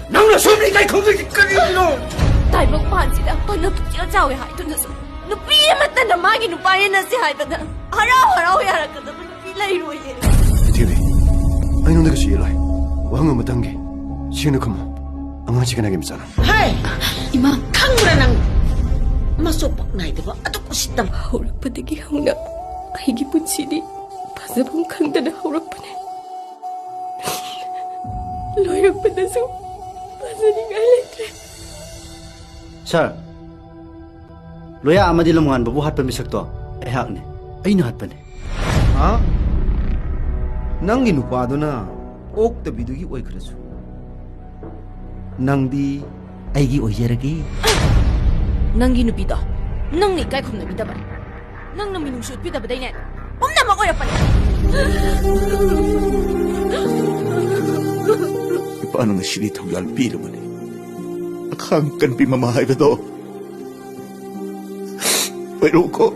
낭나 소리가 거기까지 끓이노. 다이먹 반지다 번호 붙여 자we 하이도나서 누피 맞다 마기 누파에나 세 하이바다 하라오 야라거든 누피 라이로예 TV 아이노 시일라이 왕은 못 단계 시간을 커머 앙하시간하게 미잖아 하이 이마 강무라낭 masuk naik tu atau kusitam 하오락 바닥이 하오나 아이기 분치디 바사봉 강다나 하오락 바네 로약 바다서 바사니 갈레트레 Sir, loya amadi lamungan babu hat pamisak to. Ehak ne. Ay no hat pa ne. 아? 낭기 누파도나 옥다 비두기 오이 그래서 낭디 아이기 오이제라기 낭기 누비다 낭니 까이콤 누비다 바 낭나 미누슈 비다 바다이네 엄나 먹어야 빨리 Paano na sinitaw yung alpino man eh? Nakangkan pimamahay ba to? Pero ko,